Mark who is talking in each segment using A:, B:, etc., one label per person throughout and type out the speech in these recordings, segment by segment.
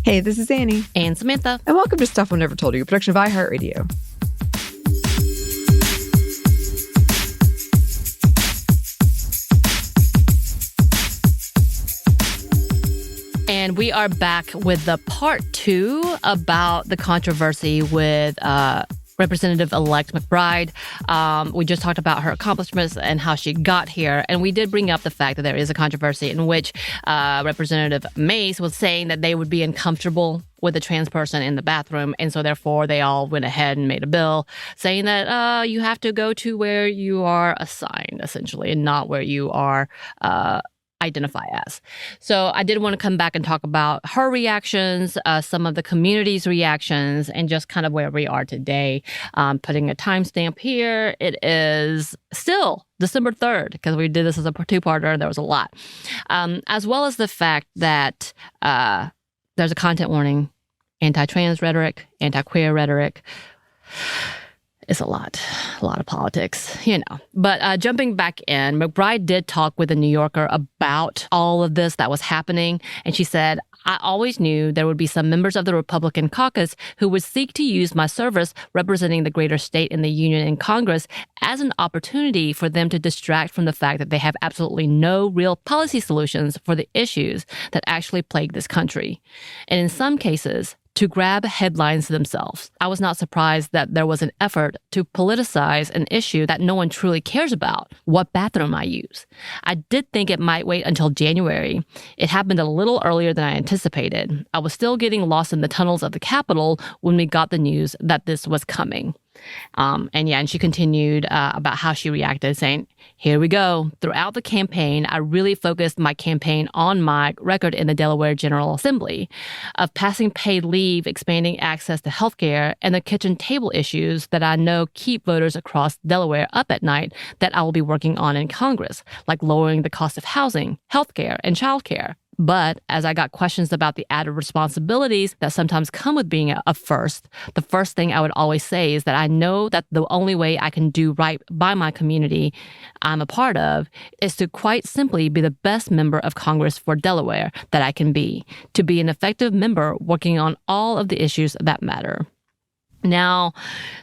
A: Hey, this is Anney.
B: And Samantha.
A: And welcome to Stuff I've Never Told You, a production of iHeartRadio.
B: And we are back with the part 2 about the controversy with Representative-elect McBride. We just talked about her accomplishments and how she got here. And we did bring up the fact that there is a controversy in which Representative Mace was saying that they would be uncomfortable with a trans person in the bathroom. And so therefore, they all went ahead and made a bill saying that you have to go to where you are assigned, essentially, and not where you are identify as. So I did want to come back and talk about her reactions, some of the community's reactions, and just kind of where we are today. Putting a timestamp here, it is still December 3rd, because we did this as a two-parter and there was a lot. As well as the fact that there's a content warning, anti-trans rhetoric, anti-queer rhetoric. It's a lot of politics, But jumping back in, McBride did talk with the New Yorker about all of this that was happening. And she said, I always knew there would be some members of the Republican caucus who would seek to use my service representing the greater state in the union in Congress as an opportunity for them to distract from the fact that they have absolutely no real policy solutions for the issues that actually plague this country. And in some cases, to grab headlines themselves. I was not surprised that there was an effort to politicize an issue that no one truly cares about, what bathroom I use. I did think it might wait until January. It happened a little earlier than I anticipated. I was still getting lost in the tunnels of the Capitol when we got the news that this was coming. And she continued about how she reacted, saying, here we go. Throughout the campaign, I really focused my campaign on my record in the Delaware General Assembly of passing paid leave, expanding access to health care, and the kitchen table issues that I know keep voters across Delaware up at night that I will be working on in Congress, like lowering the cost of housing, health care, and child care. But as I got questions about the added responsibilities that sometimes come with being a first, the first thing I would always say is that I know that the only way I can do right by my community I'm a part of is to quite simply be the best member of Congress for Delaware that I can be, to be an effective member working on all of the issues that matter. Now,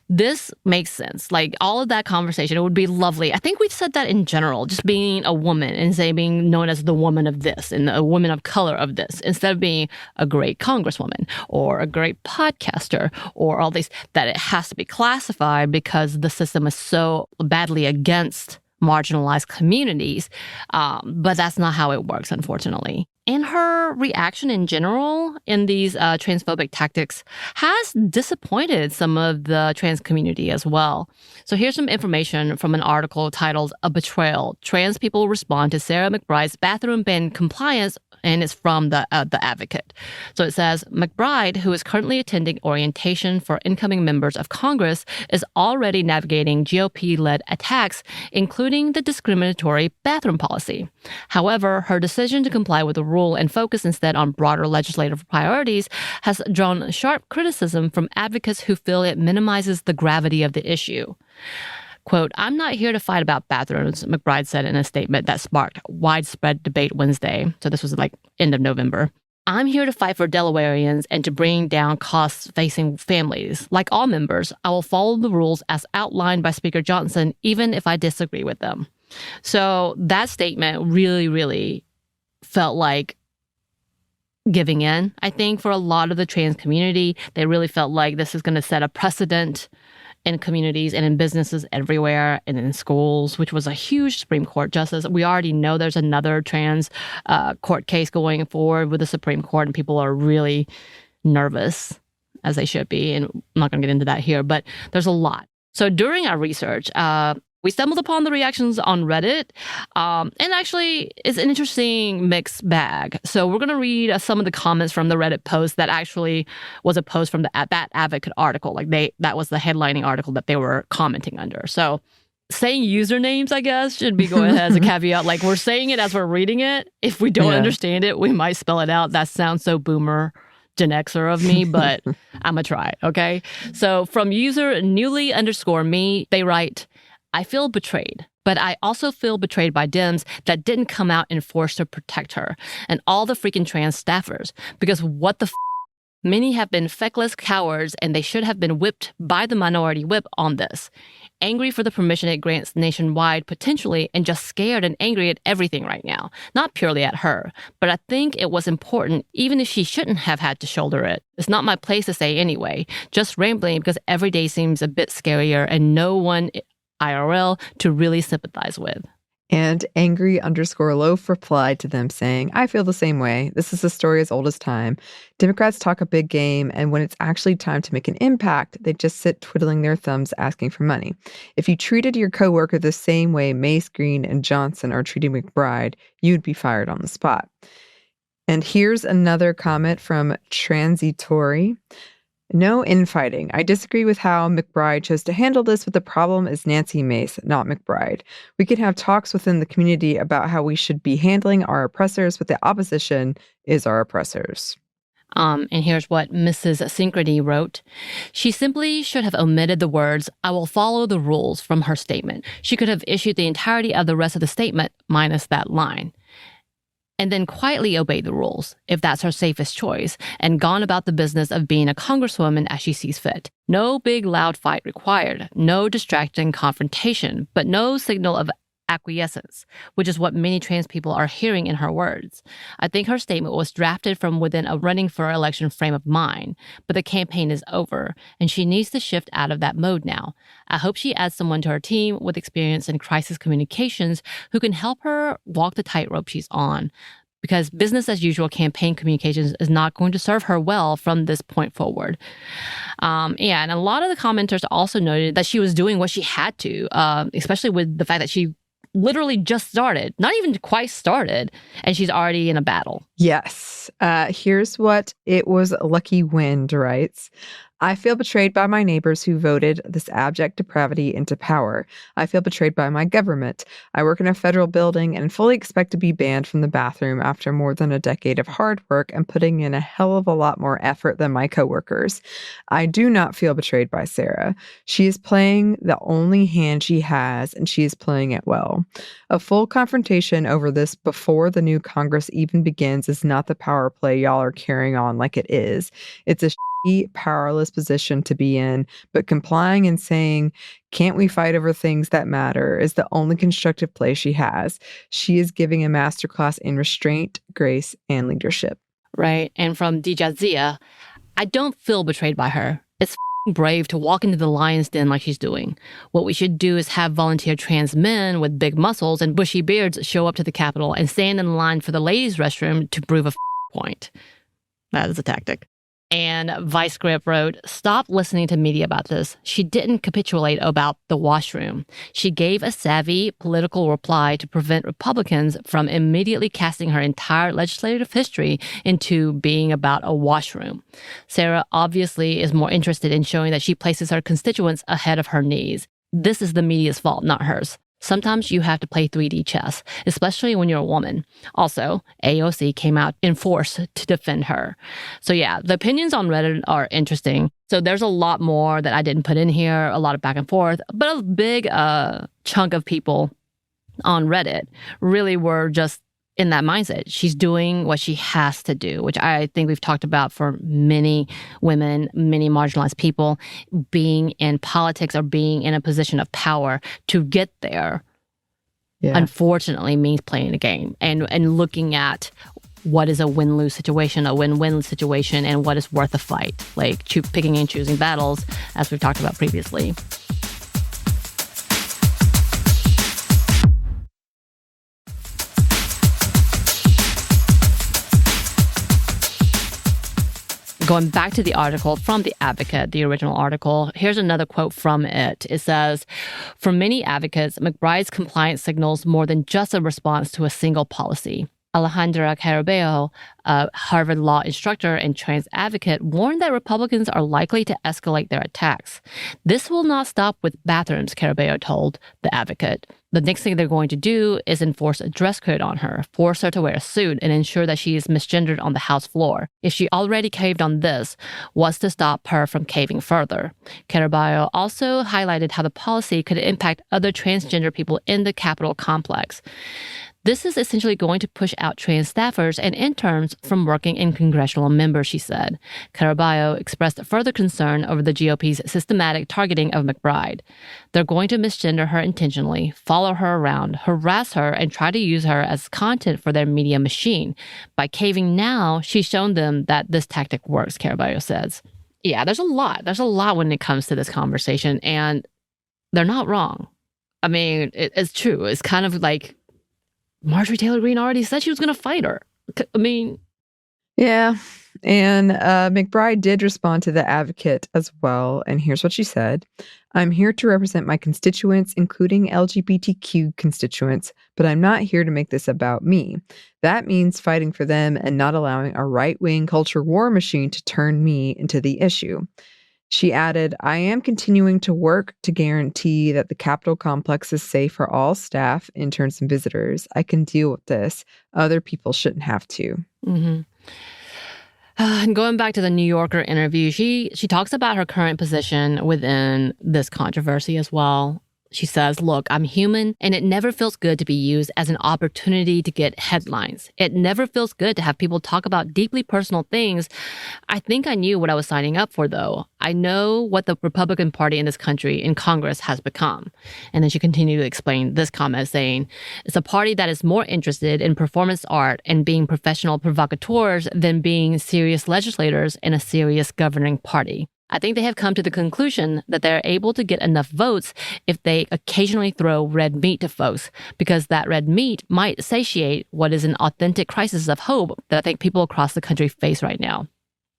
B: this makes sense. Like all of that conversation, it would be lovely. I think we've said that in general, just being a woman and say being known as the woman of this and a woman of color of this, instead of being a great congresswoman or a great podcaster or all these, that it has to be classified because the system is so badly against marginalized communities. But that's not how it works, unfortunately. And her reaction in general in these transphobic tactics has disappointed some of the trans community as well. So here's some information from an article titled A Betrayal. Trans People Respond to Sarah McBride's Bathroom Ban Compliance, and it's from the Advocate. So it says, McBride, who is currently attending orientation for incoming members of Congress, is already navigating GOP-led attacks, including the discriminatory bathroom policy. However, her decision to comply with the rule and focus instead on broader legislative priorities has drawn sharp criticism from advocates who feel it minimizes the gravity of the issue. Quote, I'm not here to fight about bathrooms, McBride said in a statement that sparked widespread debate Wednesday. So this was like end of November. I'm here to fight for Delawareans and to bring down costs facing families. Like all members, I will follow the rules as outlined by Speaker Johnson, even if I disagree with them. So that statement really, really felt like giving in, I think, for a lot of the trans community. They really felt like this is going to set a precedent in communities and in businesses everywhere and in schools, which was a huge Supreme Court justice. We already know there's another trans court case going forward with the Supreme Court, and people are really nervous, as they should be. And I'm not going to get into that here, but there's a lot. So during our research, we stumbled upon the reactions on Reddit, and actually it's an interesting mixed bag. So we're going to read some of the comments from the Reddit post that actually was a post from that Advocate article. That was the headlining article that they were commenting under. So saying usernames, I guess, should be going ahead as a caveat. Like, we're saying it as we're reading it. If we don't understand it, we might spell it out. That sounds so boomer Gen Xer of me, but I'm going to try, okay? So from user newly_me, they write, I feel betrayed, but I also feel betrayed by Dems that didn't come out in force to protect her and all the freaking trans staffers. Because what the Many have been feckless cowards, and they should have been whipped by the minority whip on this. Angry for the permission it grants nationwide, potentially, and just scared and angry at everything right now. Not purely at her, but I think it was important, even if she shouldn't have had to shoulder it. It's not my place to say anyway. Just rambling because every day seems a bit scarier and no one IRL to really sympathize with.
A: And angry_loaf replied to them saying, I feel the same way. This is a story as old as time. Democrats talk a big game, and when it's actually time to make an impact, they just sit twiddling their thumbs asking for money. If you treated your coworker the same way Mace, Green, and Johnson are treating McBride, you'd be fired on the spot. And here's another comment from Transitory. No infighting. I disagree with how McBride chose to handle this, but the problem is Nancy Mace, not McBride. We can have talks within the community about how we should be handling our oppressors, but the opposition is our oppressors.
B: And here's what Mrs. Synchrony wrote. She simply should have omitted the words, I will follow the rules from her statement. She could have issued the entirety of the rest of the statement minus that line. And then quietly obeyed the rules, if that's her safest choice, and gone about the business of being a congresswoman as she sees fit. No big loud fight required, no distracting confrontation, but no signal of acquiescence, which is what many trans people are hearing in her words. I think her statement was drafted from within a running for election frame of mind, but the campaign is over, and she needs to shift out of that mode now. I hope she adds someone to her team with experience in crisis communications who can help her walk the tightrope she's on, because business as usual campaign communications is not going to serve her well from this point forward. And a lot of the commenters also noted that she was doing what she had to, especially with the fact that she literally just started, not even quite started, and she's already in a battle.
A: Yes. Here's what It Was Lucky Wind writes. I feel betrayed by my neighbors who voted this abject depravity into power. I feel betrayed by my government. I work in a federal building and fully expect to be banned from the bathroom after more than a decade of hard work and putting in a hell of a lot more effort than my coworkers. I do not feel betrayed by Sarah. She is playing the only hand she has, and she is playing it well. A full confrontation over this before the new Congress even begins is not the power play y'all are carrying on like it is. It's a powerless position to be in, but complying and saying, can't we fight over things that matter, is the only constructive play she has. She is giving a masterclass in restraint, grace, and leadership.
B: Right. And from Dijazia, I don't feel betrayed by her. It's brave to walk into the lion's den like she's doing. What we should do is have volunteer trans men with big muscles and bushy beards show up to the Capitol and stand in line for the ladies' restroom to prove a point. That is a tactic. And Vice Grip wrote, stop listening to media about this. She didn't capitulate about the washroom. She gave a savvy political reply to prevent Republicans from immediately casting her entire legislative history into being about a washroom. Sarah obviously is more interested in showing that she places her constituents ahead of her needs. This is the media's fault, not hers. Sometimes you have to play 3D chess, especially when you're a woman. Also, AOC came out in force to defend her. So yeah, the opinions on Reddit are interesting. So there's a lot more that I didn't put in here, a lot of back and forth, but a big chunk of people on Reddit really were just in that mindset. She's doing what she has to do, which I think we've talked about for many women, many marginalized people. Being in politics or being in a position of power to get there, unfortunately, means playing the game and looking at what is a win-lose situation, a win-win situation, and what is worth a fight, like picking and choosing battles, as we've talked about previously. Going back to the article from The Advocate, the original article, here's another quote from it. It says, for many advocates, McBride's compliance signals more than just a response to a single policy. Alejandra Carabello, a Harvard Law instructor and trans advocate, warned that Republicans are likely to escalate their attacks. This will not stop with bathrooms, Carabello told The Advocate. The next thing they're going to do is enforce a dress code on her, force her to wear a suit, and ensure that she is misgendered on the House floor. If she already caved on this, what's to stop her from caving further? Carabello also highlighted how the policy could impact other transgender people in the Capitol complex. This is essentially going to push out trans staffers and interns from working in congressional members, she said. Caraballo expressed further concern over the GOP's systematic targeting of McBride. They're going to misgender her intentionally, follow her around, harass her, and try to use her as content for their media machine. By caving now, she's shown them that this tactic works, Caraballo says. Yeah, there's a lot. There's a lot when it comes to this conversation, and they're not wrong. I mean, it's true. It's kind of like Marjorie Taylor Greene already said she was going to fight her. I mean...
A: Yeah, and McBride did respond to the advocate as well, and here's what she said. I'm here to represent my constituents, including LGBTQ constituents, but I'm not here to make this about me. That means fighting for them and not allowing a right-wing culture war machine to turn me into the issue. She added, I am continuing to work to guarantee that the Capitol complex is safe for all staff, interns, and visitors. I can deal with this. Other people shouldn't have to.
B: Mm-hmm. And going back to the New Yorker interview, she talks about her current position within this controversy as well. She says, look, I'm human, and it never feels good to be used as an opportunity to get headlines. It never feels good to have people talk about deeply personal things. I think I knew what I was signing up for, though. I know what the Republican Party in this country, in Congress, has become. And then she continued to explain this comment, saying, it's a party that is more interested in performance art and being professional provocateurs than being serious legislators in a serious governing party. I think they have come to the conclusion that they're able to get enough votes if they occasionally throw red meat to folks, because that red meat might satiate what is an authentic crisis of hope that I think people across the country face right now.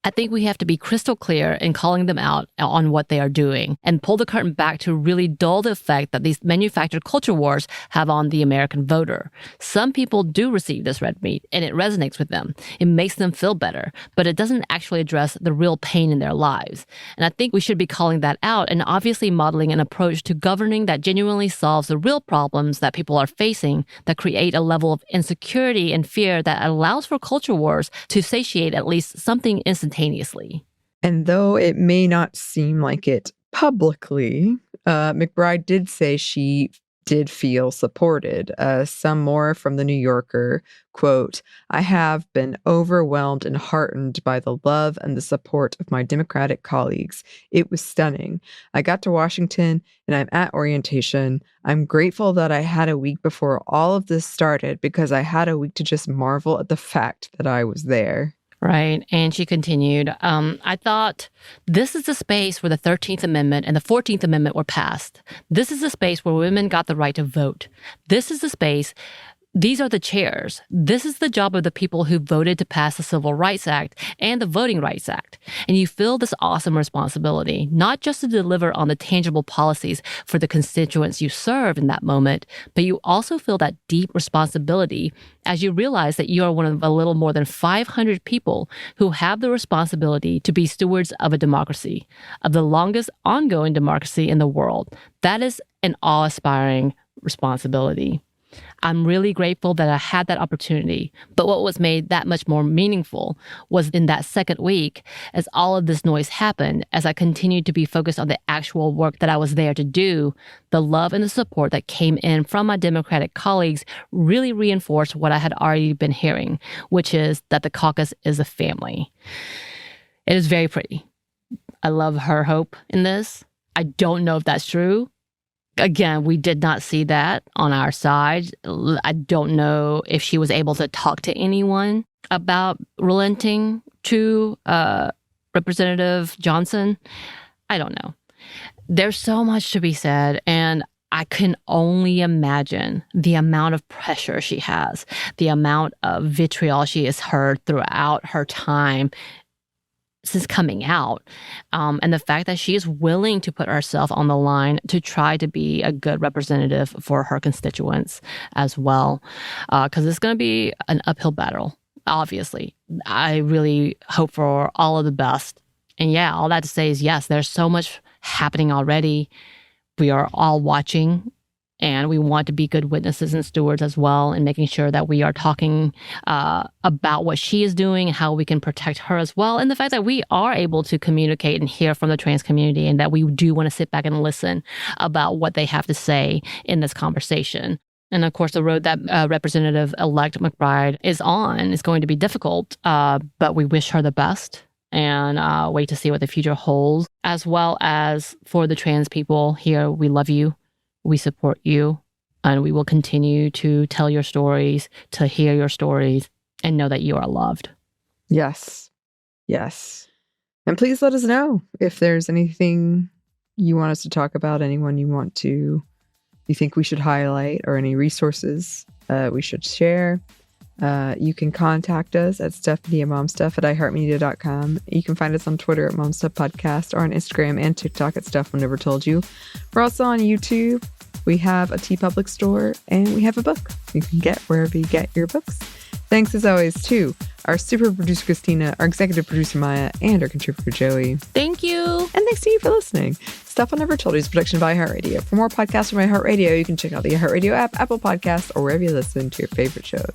B: I think we have to be crystal clear in calling them out on what they are doing and pull the curtain back to really dull the effect that these manufactured culture wars have on the American voter. Some people do receive this red meat and it resonates with them. It makes them feel better, but it doesn't actually address the real pain in their lives. And I think we should be calling that out and obviously modeling an approach to governing that genuinely solves the real problems that people are facing, that create a level of insecurity and fear that allows for culture wars to satiate at least something instantaneously.
A: And though it may not seem like it publicly, McBride did say she did feel supported. Some more from the New Yorker, quote, I have been overwhelmed and heartened by the love and the support of my Democratic colleagues. It was stunning. I got to Washington and I'm at orientation. I'm grateful that I had a week before all of this started because I had a week to just marvel at the fact that I was there.
B: Right. And she continued, I thought this is the space where the 13th Amendment and the 14th Amendment were passed. This is the space where women got the right to vote. This is the space. These are the chairs. This is the job of the people who voted to pass the Civil Rights Act and the Voting Rights Act. And you feel this awesome responsibility, not just to deliver on the tangible policies for the constituents you serve in that moment, but you also feel that deep responsibility as you realize that you are one of a little more than 500 people who have the responsibility to be stewards of a democracy, of the longest ongoing democracy in the world. That is an awe-inspiring responsibility. I'm really grateful that I had that opportunity. But what was made that much more meaningful was in that second week, as all of this noise happened, as I continued to be focused on the actual work that I was there to do, the love and the support that came in from my Democratic colleagues really reinforced what I had already been hearing, which is that the caucus is a family. It is very pretty. I love her hope in this. I don't know if that's true. Again, we did not see that on our side. I don't know if she was able to talk to anyone about relenting to Representative Johnson. I don't know. There's so much to be said, and I can only imagine the amount of pressure she has, the amount of vitriol she has heard throughout her time since coming out, and the fact that she is willing to put herself on the line to try to be a good representative for her constituents as well, because it's going to be an uphill battle, obviously. I really hope for all of the best. And yeah, all that to say is yes, there's so much happening already. We are all watching. And we want to be good witnesses and stewards as well, and making sure that we are talking about what she is doing and how we can protect her as well. And the fact that we are able to communicate and hear from the trans community, and that we do want to sit back and listen about what they have to say in this conversation. And of course, the road that Representative-elect McBride is on is going to be difficult, but we wish her the best and wait to see what the future holds, as well as for the trans people here. We love you. We support you. And we will continue to tell your stories, to hear your stories, and know that you are loved.
A: Yes. Yes. And please let us know if there's anything you want us to talk about, anyone you think we should highlight, or any resources we should share. You can contact us at stephanie@momstuff@iheartmedia.com. You can find us on Twitter at momstuffpodcast, or on Instagram and TikTok at Stuff I Never Told You. We're also on YouTube. We have a TeePublic store, and we have a book you can get wherever you get your books. Thanks as always to our super producer Christina, our executive producer Maya, and our contributor Joey.
B: Thank you.
A: And thanks to you for listening. Stuff I Never Told You is a production by iHeartRadio. For more podcasts from iHeartRadio, you can check out the iHeartRadio app, Apple Podcasts, or wherever you listen to your favorite shows.